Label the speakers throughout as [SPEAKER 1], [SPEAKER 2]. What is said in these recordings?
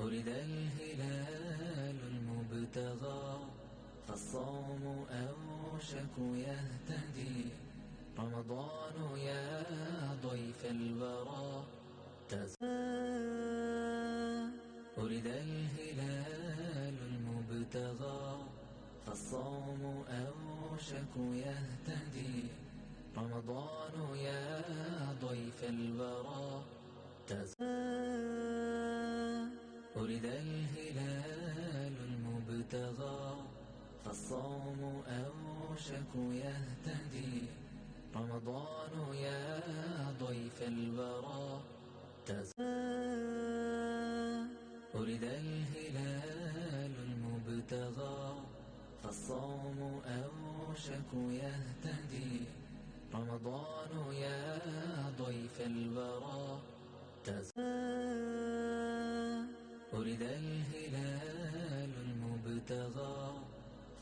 [SPEAKER 1] ولد الهلال المبتغى فالصوم أوشك يهتدي رمضان يا ضيف الورى ولد الهلال المبتغى فالصوم أوشك يهتدي رمضان يا ضيف الورى ولد الهلال المبتغى فالصوم أوشك يهتدي رمضان يا ضيف الورى ولد الهلال المبتغى فالصوم أوشك يهتدي رمضان يا ضيف الورى ولد الهلال المبتغى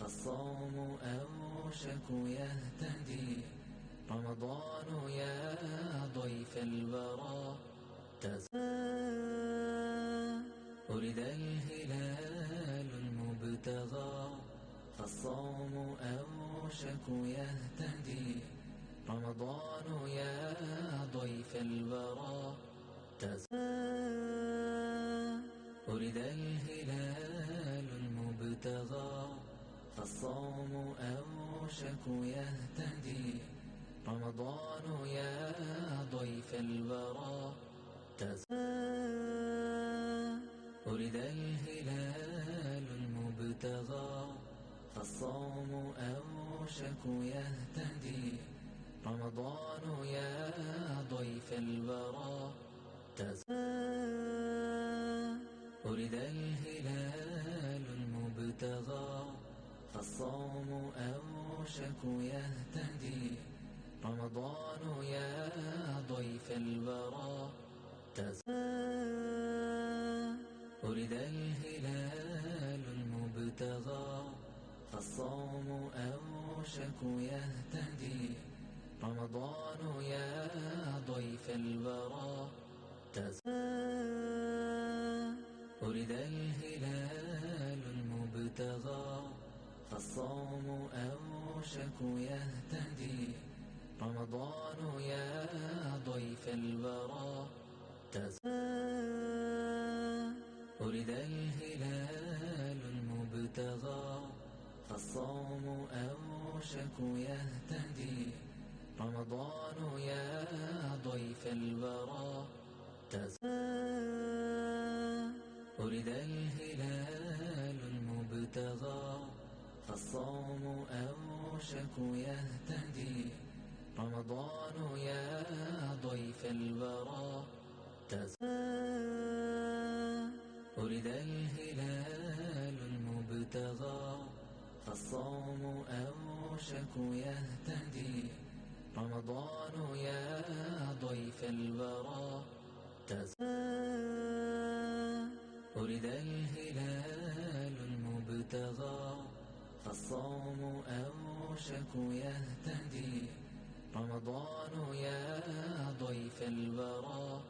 [SPEAKER 1] فالصوم أوشك يهتدي رمضان يا ضيف الورى ولد الهلال المبتغى فالصوم أوشك يهتدي رمضان يا ضيف الورى ولد الهلال المبتغى فالصوم أوشك يهتدي رمضان يا ضيف الورى ولد الهلال المبتغى فالصوم أوشك يهتدي رمضان يا ضيف الورى ولد الهلال المبتغى فالصوم أوشك يهتدي رمضان يا ضيف الورى ولد الهلال المبتغى فالصوم أوشك يهتدي رمضان يا ضيف الورى ولد الهلال المبتغى فالصوم أوشك يهتدي رمضان يا ضيف الورى ولد الهلال المبتغى فالصوم أوشك يهتدي رمضان يا ضيف الورى ولد الهلال المبتغى فالصوم أوشك يهتدي رمضان يا ضيف الورى ولد الهلال المبتغى فالصوم أوشك يهتدي رمضان يا ضيف الورى ولد الهلال المبتغى فالصوم أوشك يهتدي رمضان يا ضيف الورى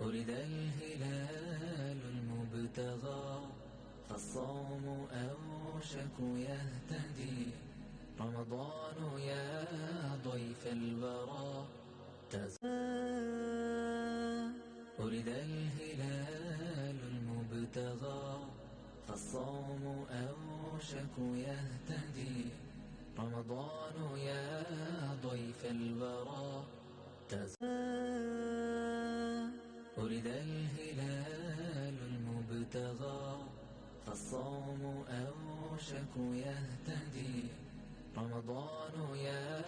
[SPEAKER 1] ولد الهلال المبتغى فالصوم أوشك يهتدي رمضان يا ضيف الورى ولد الهلال المبتغى فالصوم أوشك يهتدي رمضان يا ضيف الورى ولد الهلال المبتغى فالصوم أوشك يهتدي رمضان يا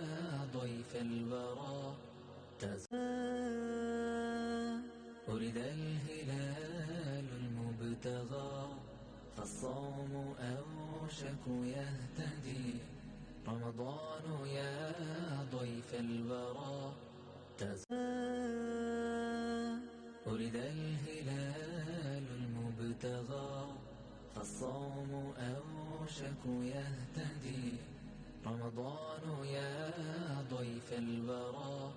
[SPEAKER 1] ضيف الورى ولد الهلال المبتغى فالصوم أوشك يهتدي رمضان يا ضيف الورى ولد الهلال المبتغى فالصوم أوشك يهتدي رمضان يا ضيف الورى